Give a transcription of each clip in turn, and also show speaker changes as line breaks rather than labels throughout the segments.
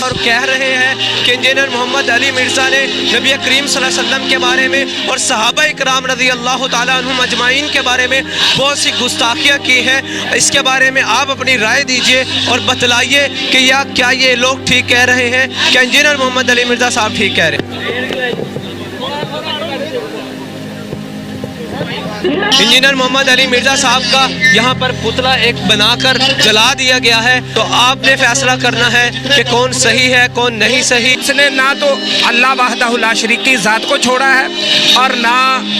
और कह रहे हैं कि इंजीनियर मोहम्मद अली मिर्ज़ा ने नबी करीम सल्लल्लाहु अलैहि वसल्लम के बारे में और सहाबा इकराम रज़ी अल्लाह तआला अन्हुम अजमाइन के बारे में बहुत सी गुस्ताखियाँ की हैं। इसके बारे में आप अपनी राय दीजिए और बतलाइए कि क्या ये लोग ठीक कह रहे हैं, क्या इंजीनियर मोहम्मद अली मिर्ज़ा साहब ठीक कह रहे हैं। इंजीनियर मोहम्मद अली मिर्ज़ा साहब का यहाँ पर पुतला एक बनाकर जला दिया गया है, तो आपने फैसला करना है कि कौन सही है कौन नहीं सही।
इसने ना तो अल्लाह वहदहु ला शरीक की ज़ात को छोड़ा है और ना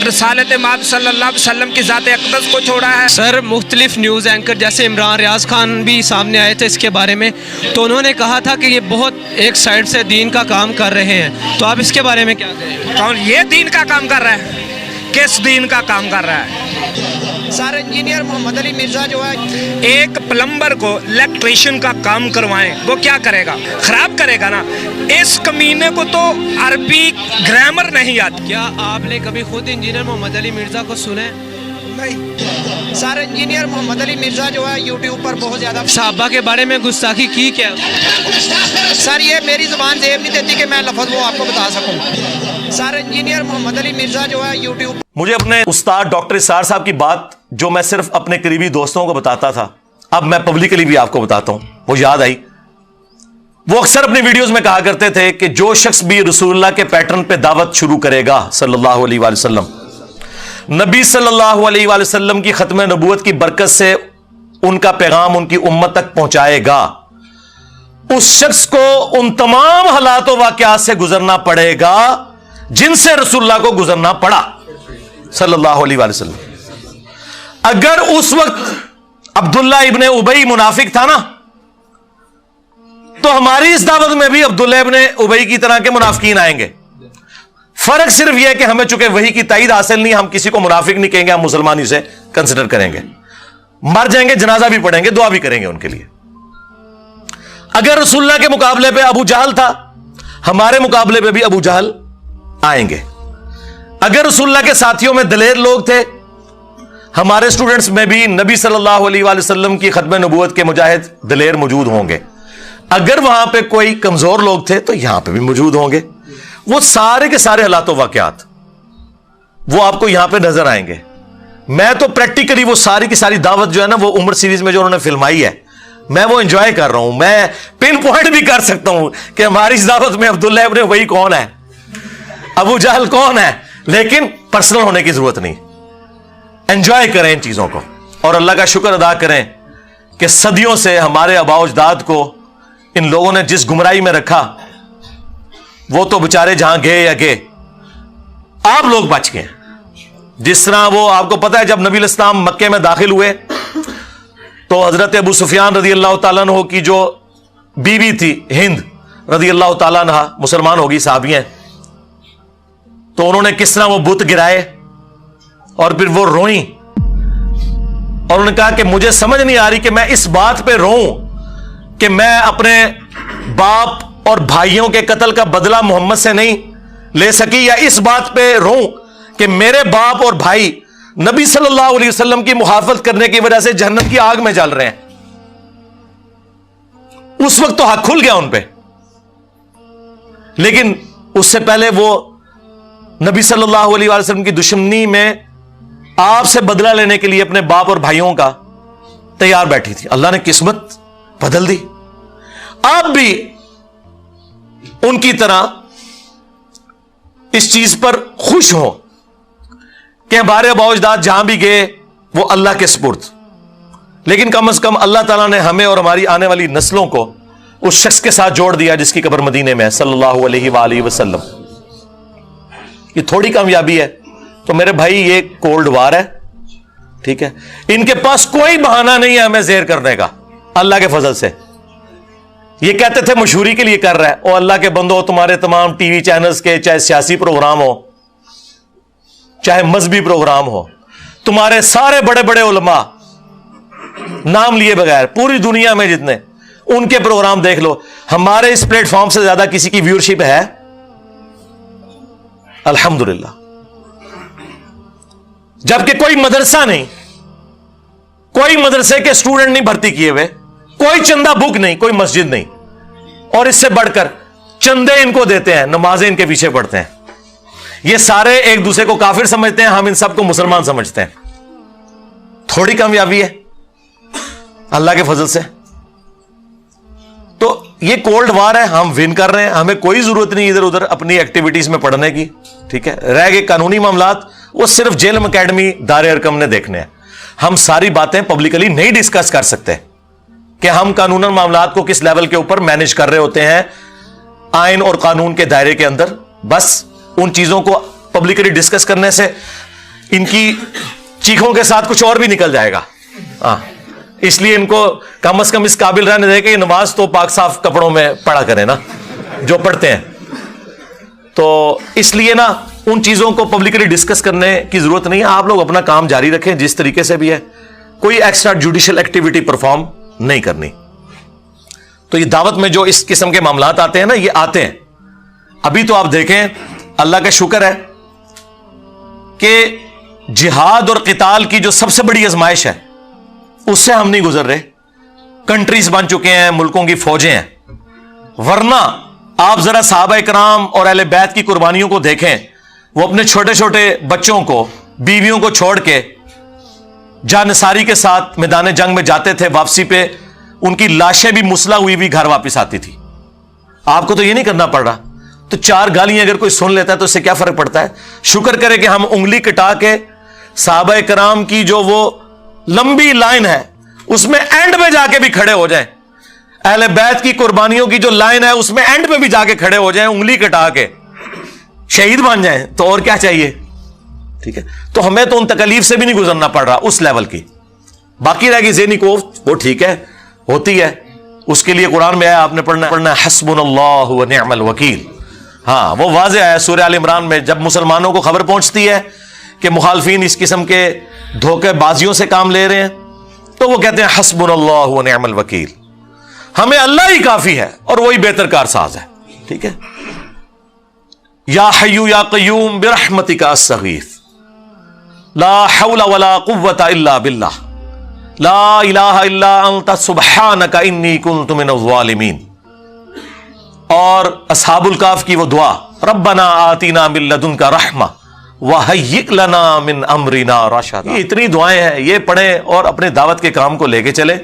रसालत माब सल्लल्लाहु अलैहि वसल्लम की ज़ात अक़दस को छोड़ा है।
सर मुख्तलिफ न्यूज़ एंकर जैसे इमरान रियाज खान भी सामने आए थे इसके बारे में, तो उन्होंने कहा था कि ये बहुत एक साइड से दीन का काम कर रहे हैं, तो आप इसके बारे में क्या कहें।
कौन ये दीन का काम कर रहा है? किस दीन का काम कर रहा है?
सर इंजीनियर मोहम्मद अली मिर्ज़ा जो है,
एक प्लम्बर को इलेक्ट्रिशियन का काम करवाएं, वो क्या करेगा? खराब करेगा ना। इस कमीने को तो अरबी ग्रामर नहीं आती।
क्या आपने कभी खुद इंजीनियर मोहम्मद अली मिर्ज़ा को सुने?
नहीं सर, इंजीनियर मोहम्मद अली मिर्ज़ा जो है यूट्यूब पर बहुत ज़्यादा
सहाबा के बारे में गुस्ताखी की क्या?
सर ये मेरी ज़ुबान जेब नहीं देती कि मैं लफ्ज़ वो आपको बता सकूं। सर इंजीनियर मोहम्मद अली मिर्ज़ा जो है यूट्यूब,
मुझे अपने उस्ताद डॉक्टर इसार साहब की बात जो मैं सिर्फ अपने करीबी दोस्तों को बताता था, अब मैं पब्लिकली भी आपको बताता हूं, वो याद आई। वो अक्सर अपनी वीडियोस में कहा करते थे कि जो शख्स भी रसूलुल्लाह के पैटर्न पे दावत शुरू करेगा सल्लल्लाहु अलैहि वसल्लम, नबी सल्लल्लाहु अलैहि वसल्लम की खत्म नबूवत की बरकत से उनका पैगाम उनकी उम्मत तक पहुंचाएगा, उस शख्स को उन तमाम हालात व वाक़यात से गुजरना पड़ेगा जिनसे रसूलुल्लाह को गुजरना पड़ा सल्लल्लाहु अलैहि वसल्लम। अगर उस वक्त अब्दुल्ला इब्ने उबई मुनाफिक था ना, तो हमारी इस दावत में भी अब्दुल्ला इब्ने उबई की तरह के मुनाफिकीन आएंगे। फर्क सिर्फ यह है कि हमें चूंकि वही की ताईद हासिल नहीं, हम किसी को मुनाफिक नहीं कहेंगे, हम मुसलमान से कंसिडर करेंगे। मर जाएंगे, जनाजा भी पढ़ेंगे, दुआ भी करेंगे उनके लिए। अगर रसूलुल्लाह के मुकाबले पे अबू जहल था, हमारे मुकाबले पे भी अबू जहल आएंगे। अगर रसूलुल्लाह के साथियों में दलेर लोग थे, हमारे स्टूडेंट्स में भी नबी सल्लल्लाहु अलैहि वसल्लम की खत्म नबूवत के मुजाहिद दलेर मौजूद होंगे। अगर वहां पे कोई कमजोर लोग थे तो यहां पे भी मौजूद होंगे। वो सारे के सारे हालात वाकयात वो आपको यहां पे नजर आएंगे। मैं तो प्रैक्टिकली वो सारी की सारी दावत जो है ना, वो उम्र सीरीज में जो उन्होंने फिल्माई है, मैं वो एंजॉय कर रहा हूं। मैं पिन पॉइंट भी कर सकता हूं कि हमारी इस दावत में अब्दुल्ला इब्ने वही कौन है, अबू जहल कौन है, लेकिन पर्सनल होने की जरूरत नहीं। एंजॉय करें इन चीजों को और अल्लाह का शुक्र अदा करें कि सदियों से हमारे आबा अजदाद को इन लोगों ने जिस गुमराही में रखा, वो तो बेचारे जहां गए या गए, आप लोग बच गए। जिस तरह वो आपको पता है, जब नबी इस्लाम मक्के में दाखिल हुए तो हजरत अबू सुफियान रजी अल्लाह तआला अन्हु की जो बीवी थी हिंद रजी अल्लाह तआला अन्हा, मुसलमान होगी, साहबी हैं, तो उन्होंने किस तरह वो बुत गिराए और फिर वो रोई और उन्होंने कहा कि मुझे समझ नहीं आ रही कि मैं इस बात पे रोऊं कि मैं अपने बाप और भाइयों के कत्ल का बदला मोहम्मद से नहीं ले सकी, या इस बात पे रोऊं कि मेरे बाप और भाई नबी सल्लल्लाहु अलैहि वसल्लम की मुहाफत करने की वजह से जहन्नम की आग में जल रहे हैं। उस वक्त तो हक खुल गया उन पे, लेकिन उससे पहले वो नबी सल्लल्लाहु अलैहि वसल्लम की दुश्मनी में आपसे बदला लेने के लिए अपने बाप और भाइयों का तैयार बैठी थी। अल्लाह ने किस्मत बदल दी। आप भी उनकी तरह इस चीज पर खुश हो कि हमारे आबा-ओ-अजदाद जहां भी गए वो अल्लाह के सुपुर्द, लेकिन कम से कम अल्लाह ताला ने हमें और हमारी आने वाली नस्लों को उस शख्स के साथ जोड़ दिया जिसकी कब्र मदीने में है सल्लल्लाहु अलैहि वसल्लम। ये थोड़ी कामयाबी है। तो मेरे भाई, ये कोल्ड वार है, ठीक है। इनके पास कोई बहाना नहीं है हमें ज़ेर करने का, अल्लाह के फजल से। ये कहते थे मशहूरी के लिए कर रहा है। और अल्लाह के बंदो, तुम्हारे तमाम टीवी चैनल्स के, चाहे सियासी प्रोग्राम हो, चाहे मजहबी प्रोग्राम हो, तुम्हारे सारे बड़े बड़े उलमा, नाम लिए बगैर पूरी दुनिया में जितने, उनके प्रोग्राम देख लो। हमारे इस प्लेटफॉर्म से ज्यादा किसी की व्यूअरशिप है? अल्हम्दुलिल्लाह। जबकि कोई मदरसा नहीं, कोई मदरसे के स्टूडेंट नहीं भर्ती किए हुए, कोई चंदा बुक नहीं, कोई मस्जिद नहीं, और इससे बढ़कर चंदे इनको देते हैं, नमाजें इनके पीछे पढ़ते हैं। ये सारे एक दूसरे को काफिर समझते हैं, हम इन सबको मुसलमान समझते हैं। थोड़ी कामयाबी है अल्लाह के फजल से। तो ये कोल्ड वार है, हम विन कर रहे हैं, हमें कोई जरूरत नहीं इधर उधर अपनी एक्टिविटीज में पढ़ने की। ठीक है, रह गए कानूनी मामलात, वो सिर्फ जेल अकेडमी दारे अरकम ने देखने हैं। हम सारी बातें पब्लिकली नहीं डिस्कस कर सकते कि हम कानूनन मामलात को किस लेवल के ऊपर मैनेज कर रहे होते हैं आइन और कानून के दायरे के अंदर। बस उन चीजों को पब्लिकली डिस्कस करने से इनकी चीखों के साथ कुछ और भी निकल जाएगा। इसलिए इनको कम से कम इस काबिल रहने दें कि नमाज तो पाक साफ कपड़ों में पढ़ा करें ना, जो पढ़ते हैं। तो इसलिए ना उन चीजों को पब्लिकली डिस्कस करने की जरूरत नहीं है। आप लोग अपना काम जारी रखें जिस तरीके से भी है, कोई एक्स्ट्रा जुडिशियल एक्टिविटी परफॉर्म नहीं करनी। तो ये दावत में जो इस किस्म के मामलात आते हैं ना, ये आते हैं। अभी तो आप देखें, अल्लाह का शुक्र है कि जिहाद और क़िताल की जो सबसे बड़ी आजमाइश है उससे हम नहीं गुजर रहे। कंट्रीज बन चुके हैं, मुल्कों की फौजें हैं। वरना आप जरा सहाबा इकराम और अहले बैत की कुर्बानियों को देखें। वो अपने छोटे छोटे बच्चों को, बीवियों को छोड़ के जानसारी के साथ मैदान जंग में जाते थे। वापसी पे उनकी लाशें भी मुसला हुई भी घर वापस आती थी। आपको तो ये नहीं करना पड़ रहा। तो चार गालियां अगर कोई सुन लेता है तो इससे क्या फर्क पड़ता है। शुक्र करे कि हम उंगली कटा के सहाबा इकराम की जो वो लंबी लाइन है उसमें एंड में जाके भी खड़े हो जाएं। अहले बैत की कुर्बानियों की जो लाइन है उसमें एंड में भी जाके खड़े हो जाएं, उंगली कटा के शहीद बन जाएं, तो और क्या चाहिए। ठीक है, तो हमें तो उन तकलीफ से भी नहीं गुजरना पड़ रहा उस लेवल की। बाकी रहेगी ज़हनी कोफ्त, वो ठीक है, होती है। उसके लिए कुरान में आया, आपने पढ़ना है हस्बुनल्लाहु व निअमल वकील। हाँ, वो वाज़ेह है सूरह आल इमरान में। जब मुसलमानों को खबर पहुंचती है कि मुखालफीन इस किस्म के धोखेबाजियों से काम ले रहे हैं, तो वो कहते हैं हस्बुनल्लाहु व निअमल वकील, हमें अल्लाह ही काफी है और वही बेहतर कारसाज है। ठीक है, या हय्यू या क़य्यूम बिरहमतिका अस्सगीथ, ला हौला वला कुव्वता इल्ला बिल्लाह, ला इलाहा इल्ला अंता सुब्हानका इन्नी कुन्तु मिनज़ ज़ालिमीन। और अस्हाबुल काफ की वो दुआ, रब्बना आतीना मिन लदुनका रहमा वहय्यि लना मिन अमरिना रशदा। ये इतनी दुआएं हैं, ये पढ़ें और अपने दावत के काम को लेके चले।